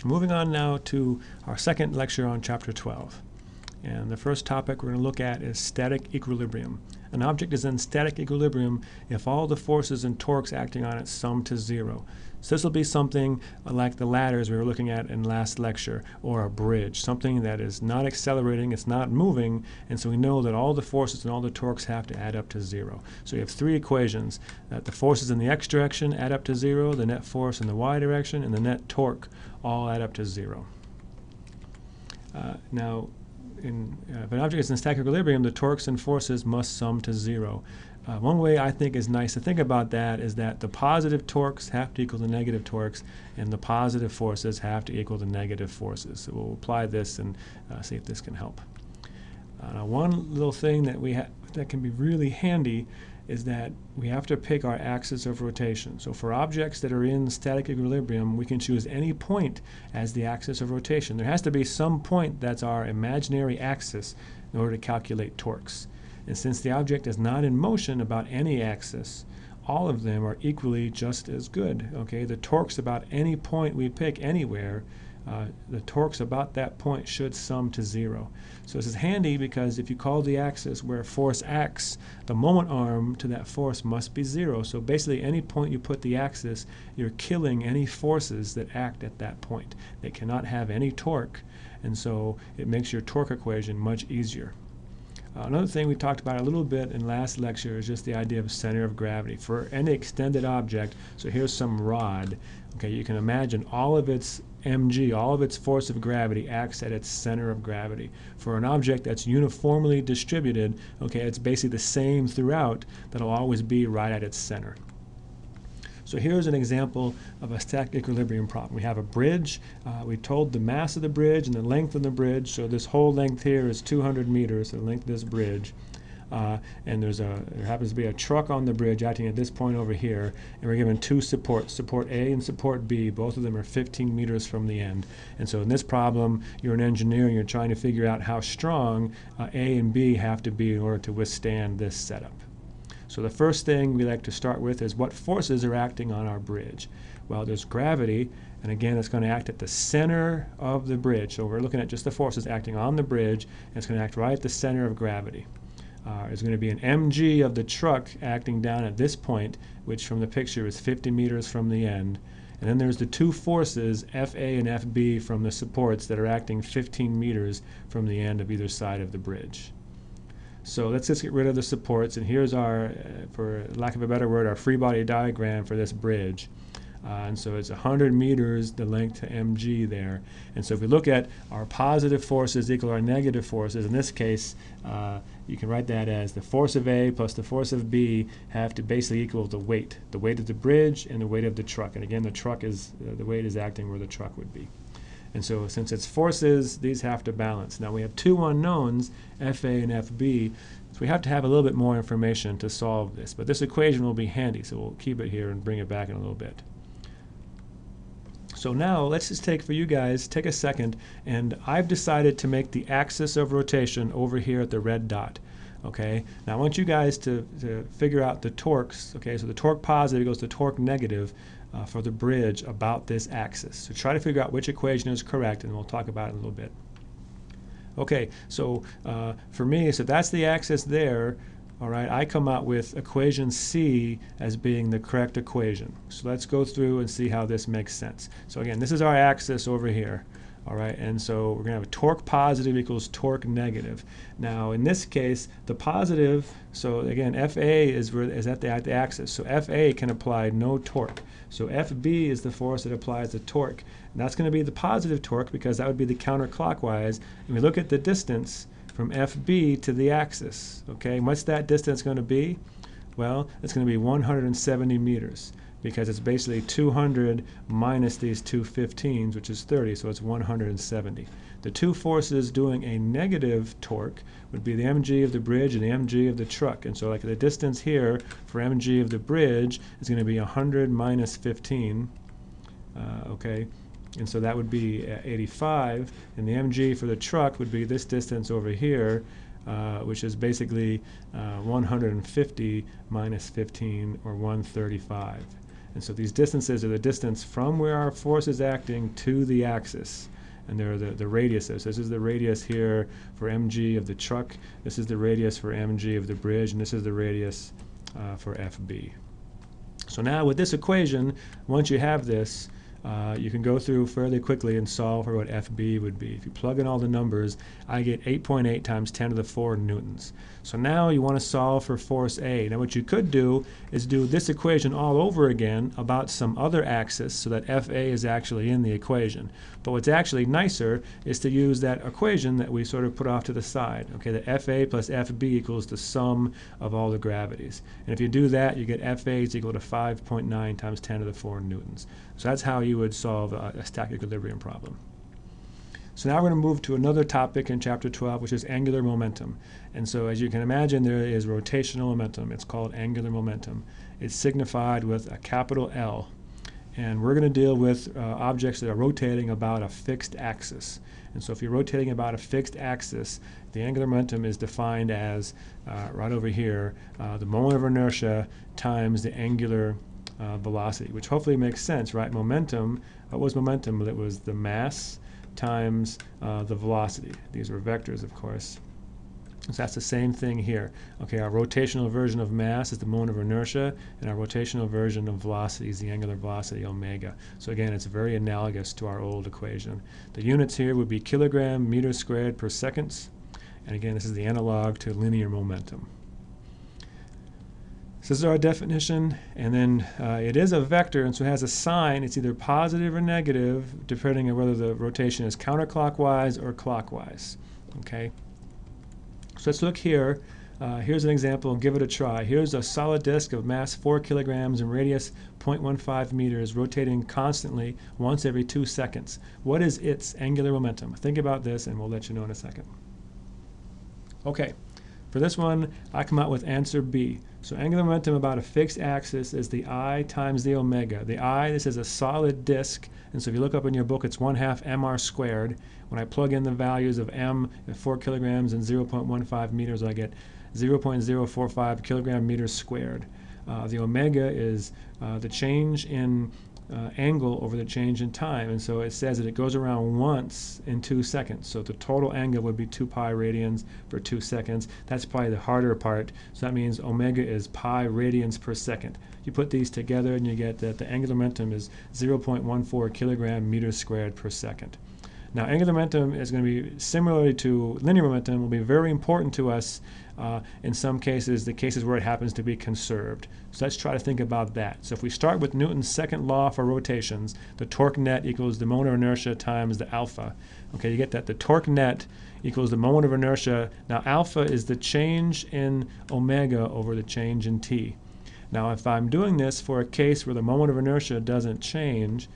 Moving on now to our second lecture on Chapter 12. And the first topic we're going to look at is static equilibrium. An object is in static equilibrium if all the forces and torques acting on it sum to zero. So this will be something like the ladders we were looking at in last lecture, or a bridge, something that is not accelerating, it's not moving, and so we know that all the forces and all the torques have to add up to zero. So you have three equations, that the forces in the x direction add up to zero, the net force in the y direction, and the net torque all add up to zero. Now, if an object is in static equilibrium, the torques and forces must sum to zero. One way I think is nice to think about that is that the positive torques have to equal the negative torques, and the positive forces have to equal the negative forces. So we'll apply this and see if this can help. Now, one little thing that that can be really handy is that we have to pick our axis of rotation. So for objects that are in static equilibrium, we can choose any point as the axis of rotation. There has to be some point that's our imaginary axis in order to calculate torques. And since the object is not in motion about any axis, all of them are equally just as good. Okay, the torques about any point we pick anywhere, the torques about that point should sum to zero. So this is handy because if you call the axis where force acts, the moment arm to that force must be zero. So basically any point you put the axis, you're killing any forces that act at that point. They cannot have any torque, and so it makes your torque equation much easier. Another thing we talked about a little bit in last lecture is just the idea of center of gravity. For any extended object, so here's some rod, okay, you can imagine all of its mg, all of its force of gravity acts at its center of gravity. For an object that's uniformly distributed, okay, it's basically the same throughout, that'll always be right at its center. So here's an example of a static equilibrium problem. We have a bridge. We told the mass of the bridge and the length of the bridge. So this whole length here is 200 meters, the length of this bridge. And there happens to be a truck on the bridge acting at this point over here. And we're given two supports, support A and support B. Both of them are 15 meters from the end. And so in this problem, you're an engineer and you're trying to figure out how strong A and B have to be in order to withstand this setup. So the first thing we like to start with is what forces are acting on our bridge. Well, there's gravity, and again, it's going to act at the center of the bridge. So we're looking at just the forces acting on the bridge, and it's going to act right at the center of gravity. There's going to be an mg of the truck acting down at this point, which from the picture is 50 meters from the end. And then there's the two forces, Fa and Fb, from the supports that are acting 15 meters from the end of either side of the bridge. So let's just get rid of the supports, and here's our, for lack of a better word, our free body diagram for this bridge. And so it's 100 meters, the length to mg there. And so if we look at our positive forces equal our negative forces, in this case, you can write that as the force of A plus the force of B have to basically equal the weight of the bridge and the weight of the truck. And again, the truck is, the weight is acting where the truck would be. And so since it's forces, these have to balance. Now we have two unknowns, Fa and Fb, so we have to have a little bit more information to solve this. But this equation will be handy, so we'll keep it here and bring it back in a little bit. So now let's just take a second, and I've decided to make the axis of rotation over here at the red dot. Okay, now I want you guys to figure out the torques. Okay, so the torque positive goes to torque negative for the bridge about this axis. So try to figure out which equation is correct, and we'll talk about it in a little bit. Okay, so for me, so that's the axis there. All right, I come out with equation C as being the correct equation. So let's go through and see how this makes sense. So again, this is our axis over here. All right, and so we're going to have a torque positive equals torque negative. Now, in this case, the positive, so again, Fa is at the axis. So Fa can apply no torque. So Fb is the force that applies the torque. And that's going to be the positive torque because that would be the counterclockwise. And we look at the distance from Fb to the axis. Okay, what's that distance going to be? Well, it's going to be 170 meters. Because it's basically 200 minus these two 15s, which is 30, so it's 170. The two forces doing a negative torque would be the mg of the bridge and the mg of the truck. And so like the distance here for mg of the bridge is going to be 100 minus 15, okay? And so that would be 85, and the mg for the truck would be this distance over here, which is basically 150 minus 15, or 135. And so these distances are the distance from where our force is acting to the axis. And they're the radiuses. This is the radius here for mg of the truck. This is the radius for mg of the bridge. And this is the radius for FB. So now with this equation, once you have this, you can go through fairly quickly and solve for what FB would be. If you plug in all the numbers, I get 8.8 times 10 to the 4 newtons. So now you want to solve for force A. Now what you could do is do this equation all over again about some other axis so that FA is actually in the equation. But what's actually nicer is to use that equation that we sort of put off to the side. Okay, that FA plus FB equals the sum of all the gravities. And if you do that, you get FA is equal to 5.9 times 10 to the 4 newtons. So that's how you would solve a static equilibrium problem. So now we're going to move to another topic in Chapter 12, which is angular momentum. And so as you can imagine, there is rotational momentum. It's called angular momentum. It's signified with a capital L. And we're going to deal with objects that are rotating about a fixed axis. And so if you're rotating about a fixed axis, the angular momentum is defined as, right over here, the moment of inertia times the angular velocity, which hopefully makes sense, right? Momentum, what was momentum? Well, it was the mass times the velocity. These are vectors, of course. So that's the same thing here. Okay, our rotational version of mass is the moment of inertia, and our rotational version of velocity is the angular velocity, omega. So again, it's very analogous to our old equation. The units here would be kilogram meters squared per seconds. And again, this is the analog to linear momentum. So this is our definition, and then it is a vector, and so it has a sign. It's either positive or negative, depending on whether the rotation is counterclockwise or clockwise. Okay. So let's look here. Here's an example, and give it a try. Here's a solid disk of mass 4 kilograms and radius 0.15 meters, rotating constantly once every 2 seconds. What is its angular momentum? Think about this, and we'll let you know in a second. Okay. For this one, I come out with answer B. So angular momentum about a fixed axis is the I times the omega. The I, this is a solid disk, and so if you look up in your book, it's 1/2 mr squared. When I plug in the values of m at 4 kilograms and 0.15 meters, I get 0.045 kilogram meters squared. The omega is the change in angle over the change in time, and so it says that it goes around once in 2 seconds. So the total angle would be 2 pi radians for 2 seconds. That's probably the harder part. So that means omega is pi radians per second. You put these together and you get that the angular momentum is 0.14 kilogram meters squared per second. Now, angular momentum is going to be similarly to linear momentum, will be very important to us in some cases, the cases where it happens to be conserved. So let's try to think about that. So if we start with Newton's second law for rotations, the torque net equals the moment of inertia times the alpha. Okay, you get that the torque net equals the moment of inertia. Now, alpha is the change in omega over the change in t. Now, if I'm doing this for a case where the moment of inertia doesn't change,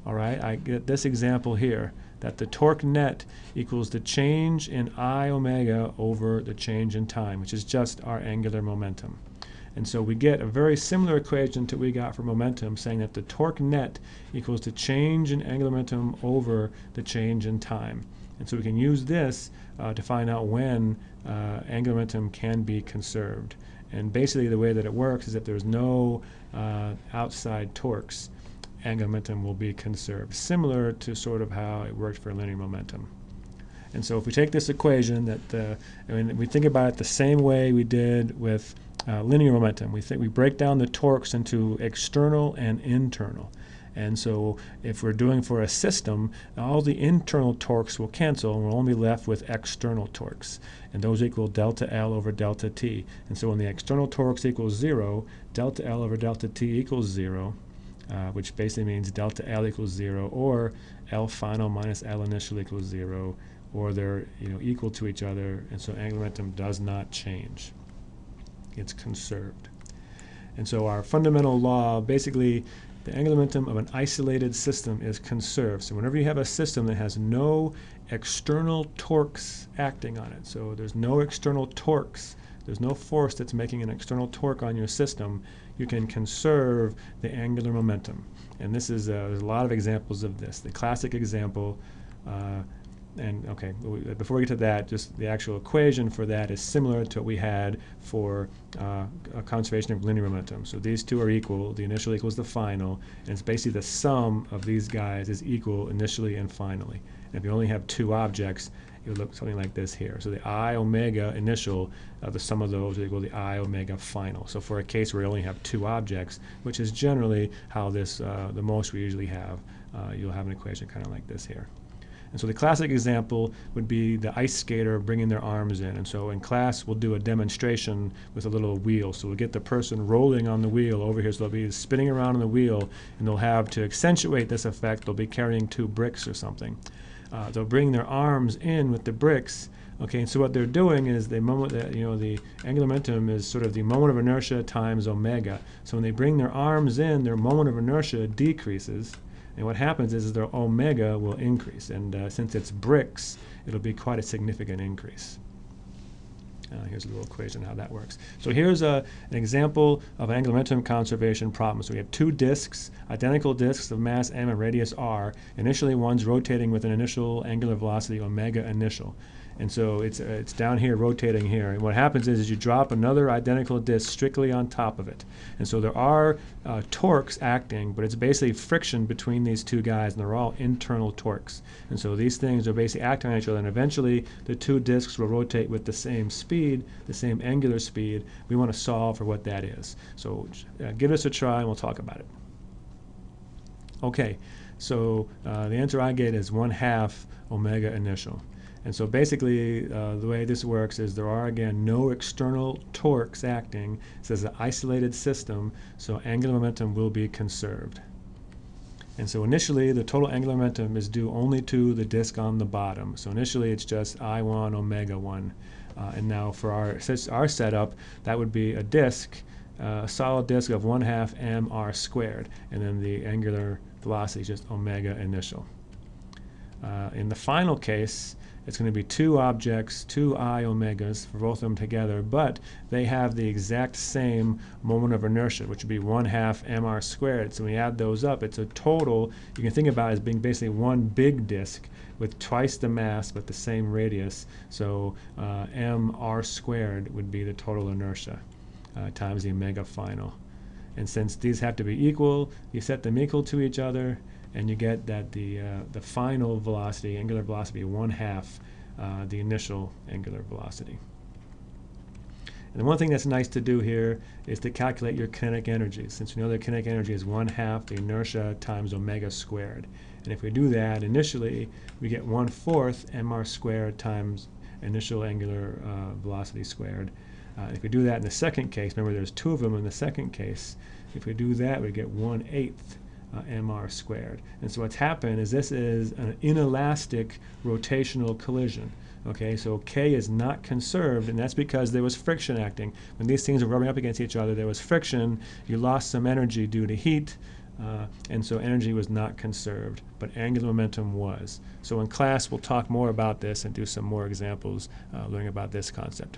all right, I get this example here, that the torque net equals the change in I omega over the change in time, which is just our angular momentum. And so we get a very similar equation to what we got for momentum, saying that the torque net equals the change in angular momentum over the change in time. And so we can use this to find out when angular momentum can be conserved. And basically the way that it works is if there's no outside torques, angular momentum will be conserved, similar to sort of how it worked for linear momentum. And so if we take this equation that we think about it the same way we did with linear momentum, we break down the torques into external and internal. And so if we're doing for a system, all the internal torques will cancel and we'll only be left with external torques. And those equal delta L over delta T. And so when the external torques equals 0, delta L over delta T equals 0. Which basically means delta L equals 0, or L final minus L initial equals 0, or they're equal to each other, and so angular momentum does not change. It's conserved. And so our fundamental law, basically, the angular momentum of an isolated system is conserved. So whenever you have a system that has no external torques acting on it, so there's no external torques, there's no force that's making an external torque on your system, you can conserve the angular momentum. And this is there's a lot of examples of this. The classic example And okay, before we get to that, just the actual equation for that is similar to what we had for a conservation of linear momentum. So these two are equal. The initial equals the final, and it's basically the sum of these guys is equal initially and finally. And if you only have two objects, it would look something like this here. So the I omega initial, the sum of those is equal to the I omega final. So for a case where you only have two objects, which is generally how this, the most we usually have, you'll have an equation kind of like this here. And so the classic example would be the ice skater bringing their arms in. And so in class, we'll do a demonstration with a little wheel. So we'll get the person rolling on the wheel over here. So they'll be spinning around on the wheel, and they'll have, to accentuate this effect, they'll be carrying two bricks or something. They'll bring their arms in with the bricks. Okay, and so what they're doing is the moment that, the angular momentum is sort of the moment of inertia times omega. So when they bring their arms in, their moment of inertia decreases. And what happens is their omega will increase. And since it's bricks, it'll be quite a significant increase. Here's a little equation how that works. So here's an example of an angular momentum conservation problem. So we have two disks, identical disks of mass m and radius r. Initially, one's rotating with an initial angular velocity omega initial. And so it's down here rotating here. And what happens is you drop another identical disk strictly on top of it. And so there are torques acting, but it's basically friction between these two guys, and they're all internal torques. And so these things are basically acting on each other, and eventually the two disks will rotate with the same speed, the same angular speed. We want to solve for what that is. So give us a try and we'll talk about it. Okay, so the answer I get is 1/2 omega initial. And so basically, the way this works is there are, again, no external torques acting. It says an isolated system, so angular momentum will be conserved. And so initially, the total angular momentum is due only to the disk on the bottom. So initially, it's just I1 omega 1. And now for our setup, that would be a disk, a solid disk of 1/2 mr squared. And then the angular velocity is just omega initial. In the final case, it's going to be two objects, two I omegas for both of them together, but they have the exact same moment of inertia, which would be 1/2 mr squared. So when you add those up, it's a total, you can think about it as being basically one big disk with twice the mass but the same radius. So mr squared would be the total inertia times the omega final. And since these have to be equal, you set them equal to each other, and you get that the final velocity, angular velocity, 1/2 the initial angular velocity. And the one thing that's nice to do here is to calculate your kinetic energy, since we know that kinetic energy is 1/2 the inertia times omega squared. And if we do that initially, we get 1/4 mr squared times initial angular velocity squared. If we do that in the second case, remember there's two of them in the second case, if we do that, we get 1/8 mr squared. And so what's happened is this is an inelastic rotational collision. Okay, so K is not conserved, and that's because there was friction acting. When these things are rubbing up against each other, there was friction, you lost some energy due to heat, and so energy was not conserved, but angular momentum was. So in class, we'll talk more about this and do some more examples learning about this concept.